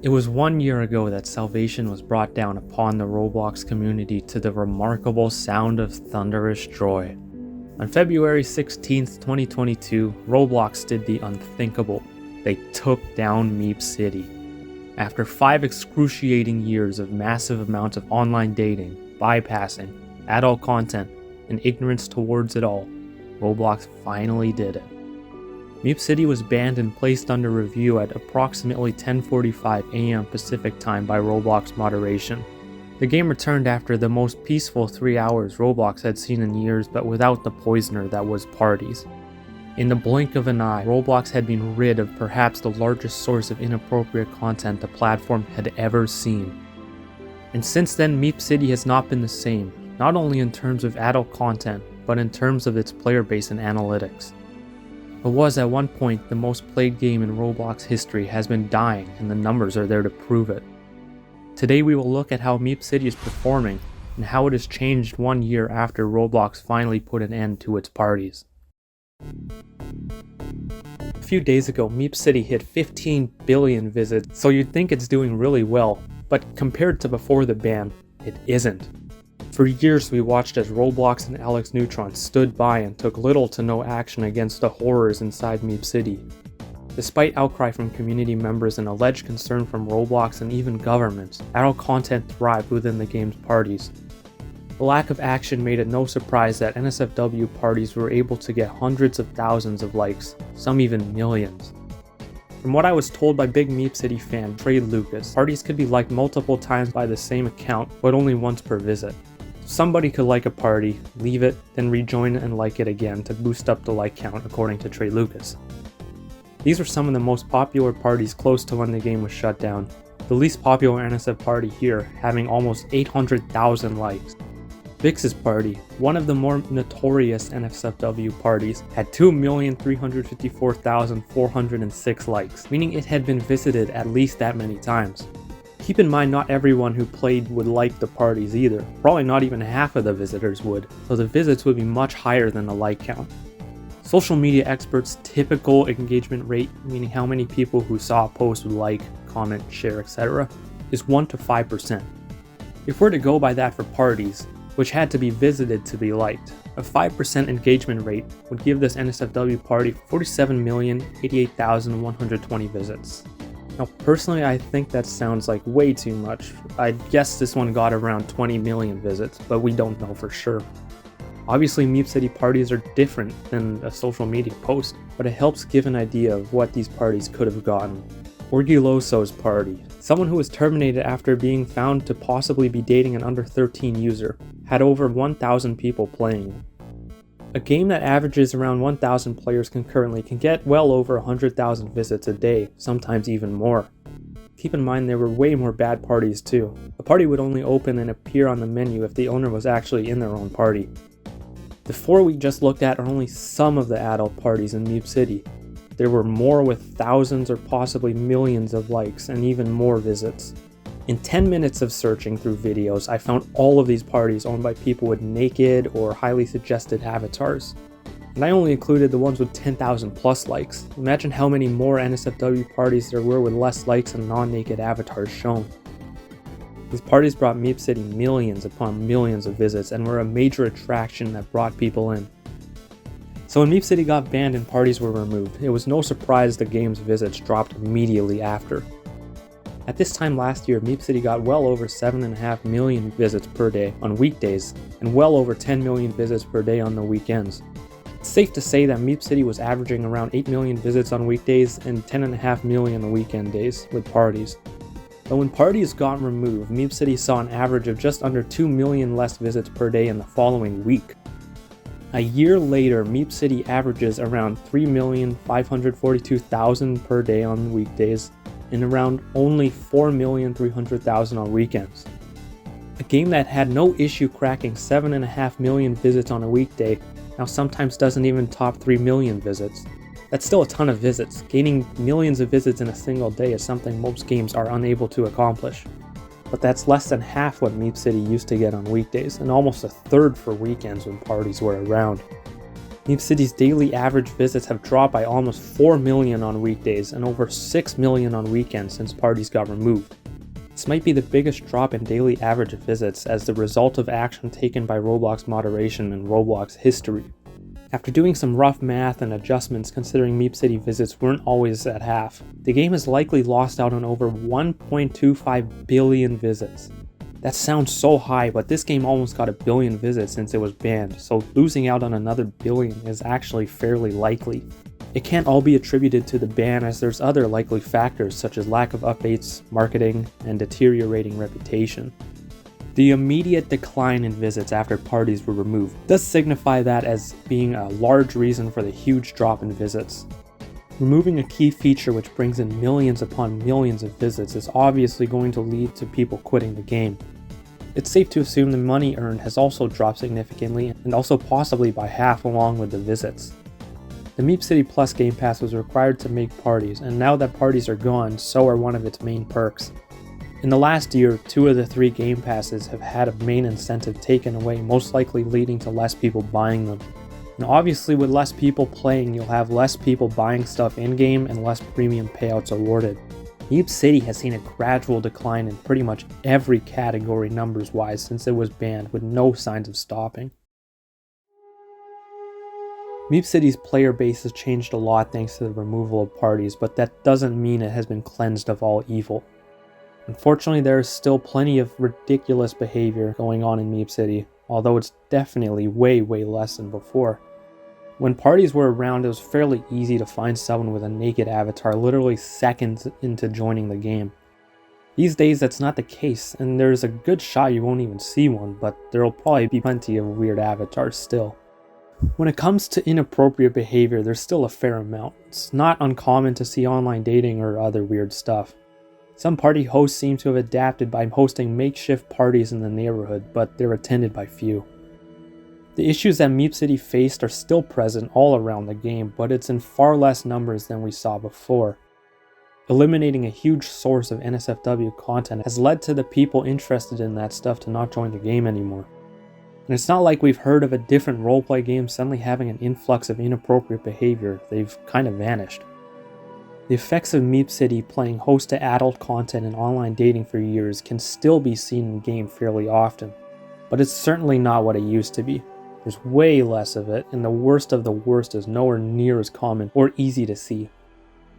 It was 1 year ago that salvation was brought down upon the Roblox community to the remarkable sound of thunderous joy. On February 16th, 2022, Roblox did the unthinkable. They took down MeepCity. After 5 excruciating years of massive amounts of online dating, bypassing, adult content, and ignorance towards it all, Roblox finally did it. MeepCity was banned and placed under review at approximately 10:45 AM Pacific time by Roblox moderation. The game returned after the most peaceful 3 hours Roblox had seen in years, but without the poisoner that was parties. In the blink of an eye, Roblox had been rid of perhaps the largest source of inappropriate content the platform had ever seen. And since then, MeepCity has not been the same, not only in terms of adult content, but in terms of its player base and analytics. It was at one point the most played game in Roblox history, has been dying, and the numbers are there to prove it. Today we will look at how MeepCity is performing, and how it has changed 1 year after Roblox finally put an end to its parties. A few days ago, MeepCity hit 15 billion visits, so you'd think it's doing really well, but compared to before the ban, it isn't. For years we watched as Roblox and Alexnewtron stood by and took little to no action against the horrors inside MeepCity. Despite outcry from community members and alleged concern from Roblox and even governments, adult content thrived within the game's parties. The lack of action made it no surprise that NSFW parties were able to get hundreds of thousands of likes, some even millions. From what I was told by big MeepCity fan tradelucus, parties could be liked multiple times by the same account, but only once per visit. Somebody could like a party, leave it, then rejoin and like it again to boost up the like count, according to tradelucus. These were some of the most popular parties close to when the game was shut down, the least popular NSF party here having almost 800,000 likes. Vix's party, one of the more notorious NSFW parties, had 2,354,406 likes, meaning it had been visited at least that many times. Keep in mind, not everyone who played would like the parties either. Probably not even half of the visitors would, so the visits would be much higher than the like count. Social media experts' typical engagement rate, meaning how many people who saw a post would like, comment, share, etc., is 1 to 5%. If we're to go by that for parties, which had to be visited to be liked, a 5% engagement rate would give this NSFW party 47,088,120 visits. Now personally, I think that sounds like way too much. I guess this one got around 20 million visits, but we don't know for sure. Obviously MeepCity parties are different than a social media post, but it helps give an idea of what these parties could have gotten. Orguloso's party, someone who was terminated after being found to possibly be dating an under 13 user, had over 1,000 people playing it. A game that averages around 1,000 players concurrently can get well over 100,000 visits a day, sometimes even more. Keep in mind there were way more bad parties too. A party would only open and appear on the menu if the owner was actually in their own party. The 4 we just looked at are only some of the adult parties in MeepCity. There were more with thousands or possibly millions of likes and even more visits. In 10 minutes of searching through videos, I found all of these parties owned by people with naked or highly suggested avatars. And I only included the ones with 10,000 plus likes. Imagine how many more NSFW parties there were with less likes and non-naked avatars shown. These parties brought MeepCity millions upon millions of visits and were a major attraction that brought people in. So when MeepCity got banned and parties were removed, it was no surprise the game's visits dropped immediately after. At this time last year, MeepCity got well over 7.5 million visits per day on weekdays, and well over 10 million visits per day on the weekends. It's safe to say that MeepCity was averaging around 8 million visits on weekdays and 10.5 million on weekend days with parties. But when parties got removed, MeepCity saw an average of just under 2 million less visits per day in the following week. A year later, MeepCity averages around 3,542,000 per day on weekdays, and around only 4,300,000 on weekends. A game that had no issue cracking 7.5 million visits on a weekday now sometimes doesn't even top 3 million visits. That's still a ton of visits. Gaining millions of visits in a single day is something most games are unable to accomplish. But that's less than half what MeepCity used to get on weekdays, and almost a third for weekends when parties were around. MeepCity's daily average visits have dropped by almost 4 million on weekdays and over 6 million on weekends since parties got removed. This might be the biggest drop in daily average visits as the result of action taken by Roblox moderation in Roblox history. After doing some rough math and adjustments considering MeepCity visits weren't always at half, the game has likely lost out on over 1.25 billion visits. That sounds so high, but this game almost got a billion visits since it was banned, so losing out on another billion is actually fairly likely. It can't all be attributed to the ban as there's other likely factors such as lack of updates, marketing, and deteriorating reputation. The immediate decline in visits after parties were removed does signify that as being a large reason for the huge drop in visits. Removing a key feature which brings in millions upon millions of visits is obviously going to lead to people quitting the game. It's safe to assume the money earned has also dropped significantly and also possibly by half along with the visits. The MeepCity Plus Game Pass was required to make parties, and now that parties are gone, so are one of its main perks. In the last year, 2 of the 3 Game Passes have had a main incentive taken away, most likely leading to less people buying them. And obviously with less people playing, you'll have less people buying stuff in-game and less premium payouts awarded. MeepCity has seen a gradual decline in pretty much every category numbers-wise since it was banned, with no signs of stopping. MeepCity's player base has changed a lot thanks to the removal of parties, but that doesn't mean it has been cleansed of all evil. Unfortunately, there is still plenty of ridiculous behavior going on in MeepCity, although it's definitely way less than before. When parties were around, it was fairly easy to find someone with a naked avatar literally seconds into joining the game. These days that's not the case, and there's a good shot you won't even see one, but there'll probably be plenty of weird avatars still. When it comes to inappropriate behavior, there's still a fair amount. It's not uncommon to see online dating or other weird stuff. Some party hosts seem to have adapted by hosting makeshift parties in the neighborhood, but they're attended by few. The issues that MeepCity faced are still present all around the game, but it's in far less numbers than we saw before. Eliminating a huge source of NSFW content has led to the people interested in that stuff to not join the game anymore. And it's not like we've heard of a different roleplay game suddenly having an influx of inappropriate behavior, they've kind of vanished. The effects of MeepCity playing host to adult content and online dating for years can still be seen in game fairly often, but it's certainly not what it used to be. There's way less of it, and the worst of the worst is nowhere near as common or easy to see.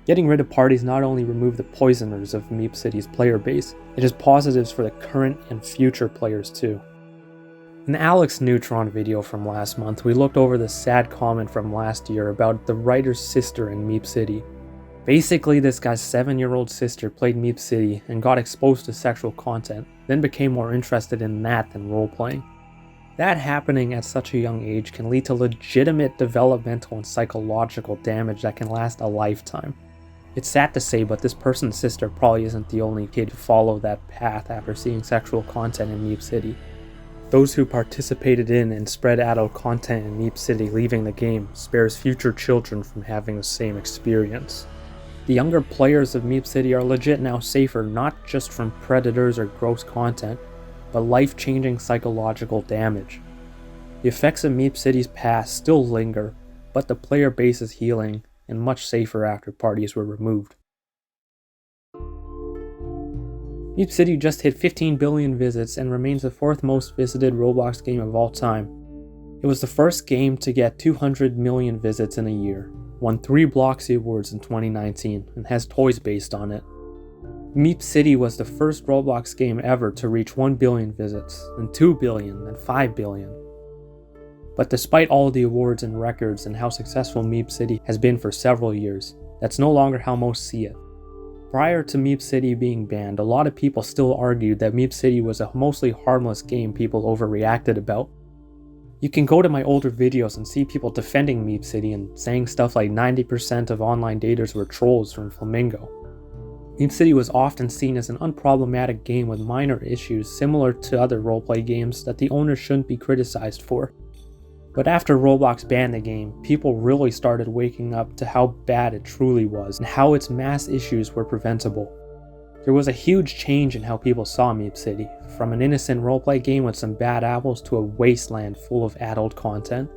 Getting rid of parties not only remove the poisoners of MeepCity's player base, it has positives for the current and future players too. In the Alexnewtron video from last month, we looked over the sad comment from last year about the writer's sister in MeepCity. Basically, this guy's 7-year-old sister played MeepCity and got exposed to sexual content, then became more interested in that than roleplaying. That happening at such a young age can lead to legitimate developmental and psychological damage that can last a lifetime. It's sad to say, but this person's sister probably isn't the only kid to follow that path after seeing sexual content in MeepCity. Those who participated in and spread adult content in MeepCity leaving the game spares future children from having the same experience. The younger players of MeepCity are legit now safer not just from predators or gross content, but life-changing psychological damage. The effects of MeepCity's past still linger, but the player base is healing and much safer after parties were removed. MeepCity just hit 15 billion visits and remains the 4th most visited Roblox game of all time. It was the first game to get 200 million visits in a year, won 3 Bloxy Awards in 2019, and has toys based on it. MeepCity was the first Roblox game ever to reach 1 billion visits, then 2 billion, then 5 billion. But despite all the awards and records and how successful MeepCity has been for several years, that's no longer how most see it. Prior to MeepCity being banned, a lot of people still argued that MeepCity was a mostly harmless game people overreacted about. You can go to my older videos and see people defending MeepCity and saying stuff like 90% of online daters were trolls from Flamingo. MeepCity was often seen as an unproblematic game with minor issues similar to other roleplay games that the owners shouldn't be criticized for. But after Roblox banned the game, people really started waking up to how bad it truly was and how its mass issues were preventable. There was a huge change in how people saw MeepCity, from an innocent roleplay game with some bad apples to a wasteland full of adult content.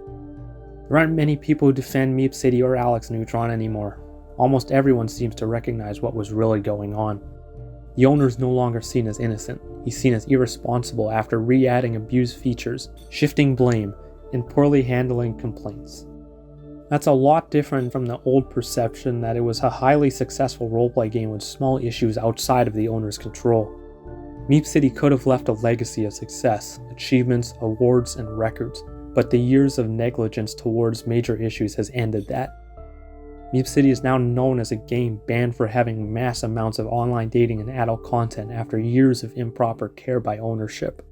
There aren't many people who defend MeepCity or Alexnewtron anymore. Almost everyone seems to recognize what was really going on. The owner is no longer seen as innocent. He's seen as irresponsible after re-adding abused features, shifting blame, and poorly handling complaints. That's a lot different from the old perception that it was a highly successful roleplay game with small issues outside of the owner's control. MeepCity could have left a legacy of success, achievements, awards, and records, but the years of negligence towards major issues has ended that. MeepCity is now known as a game banned for having mass amounts of online dating and adult content after years of improper care by ownership.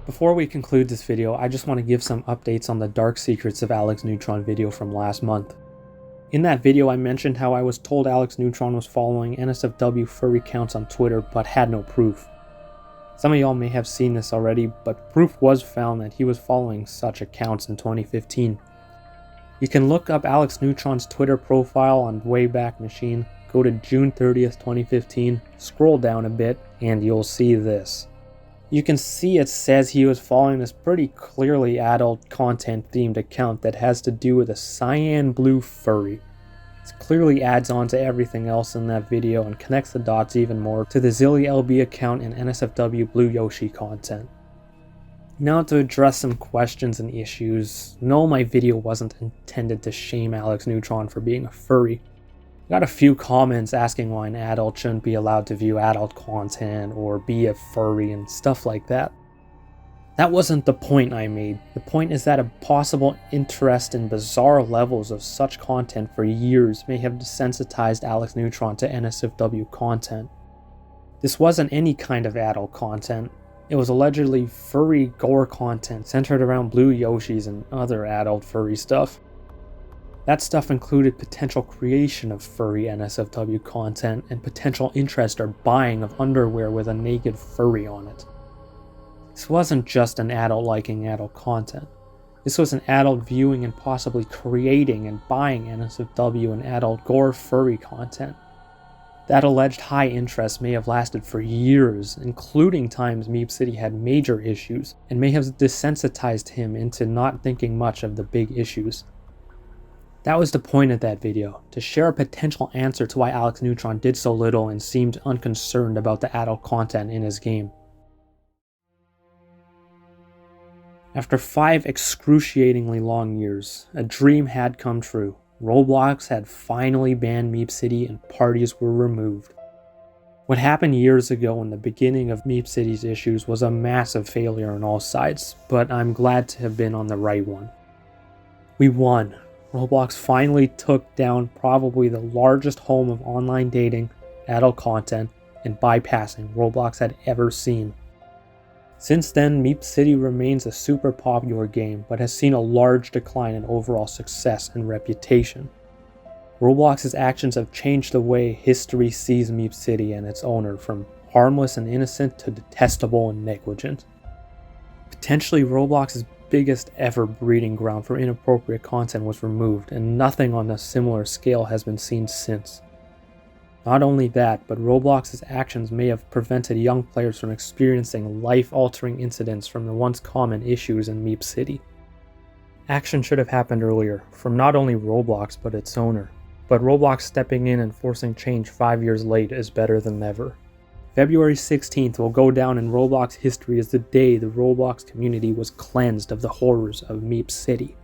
Before we conclude this video, I just want to give some updates on the Dark Secrets of Alexnewtron video from last month. In that video I mentioned how I was told Alexnewtron was following NSFW furry accounts on Twitter but had no proof. Some of y'all may have seen this already, but proof was found that he was following such accounts in 2015. You can look up Alexnewtron's Twitter profile on Wayback Machine, go to June 30th, 2015, scroll down a bit, and you'll see this. You can see it says he was following this pretty clearly adult content themed account that has to do with a cyan blue furry. This clearly adds on to everything else in that video and connects the dots even more to the Zilly LB account and NSFW Blue Yoshi content. Now to address some questions and issues. No, my video wasn't intended to shame Alexnewtron for being a furry. I got a few comments asking why an adult shouldn't be allowed to view adult content or be a furry and stuff like that. That wasn't the point I made. The point is that a possible interest in bizarre levels of such content for years may have desensitized Alexnewtron to NSFW content. This wasn't any kind of adult content. It was allegedly furry gore content centered around blue Yoshis and other adult furry stuff. That stuff included potential creation of furry NSFW content and potential interest or buying of underwear with a naked furry on it. This wasn't just an adult liking adult content. This was an adult viewing and possibly creating and buying NSFW and adult gore furry content. That alleged high interest may have lasted for years, including times MeepCity had major issues, and may have desensitized him into not thinking much of the big issues. That was the point of that video, to share a potential answer to why Alexnewtron did so little and seemed unconcerned about the adult content in his game. After 5 excruciatingly long years, a dream had come true. Roblox had finally banned MeepCity and parties were removed. What happened years ago in the beginning of MeepCity's issues was a massive failure on all sides, but I'm glad to have been on the right one. We won. Roblox finally took down probably the largest home of online dating, adult content, and bypassing Roblox had ever seen. Since then, MeepCity remains a super popular game, but has seen a large decline in overall success and reputation. Roblox's actions have changed the way history sees MeepCity and its owner, from harmless and innocent to detestable and negligent. Potentially, Roblox's biggest ever breeding ground for inappropriate content was removed, and nothing on a similar scale has been seen since. Not only that, but Roblox's actions may have prevented young players from experiencing life-altering incidents from the once common issues in MeepCity. Action should have happened earlier, from not only Roblox but its owner. But Roblox stepping in and forcing change 5 years late is better than never. February 16th will go down in Roblox history as the day the Roblox community was cleansed of the horrors of MeepCity.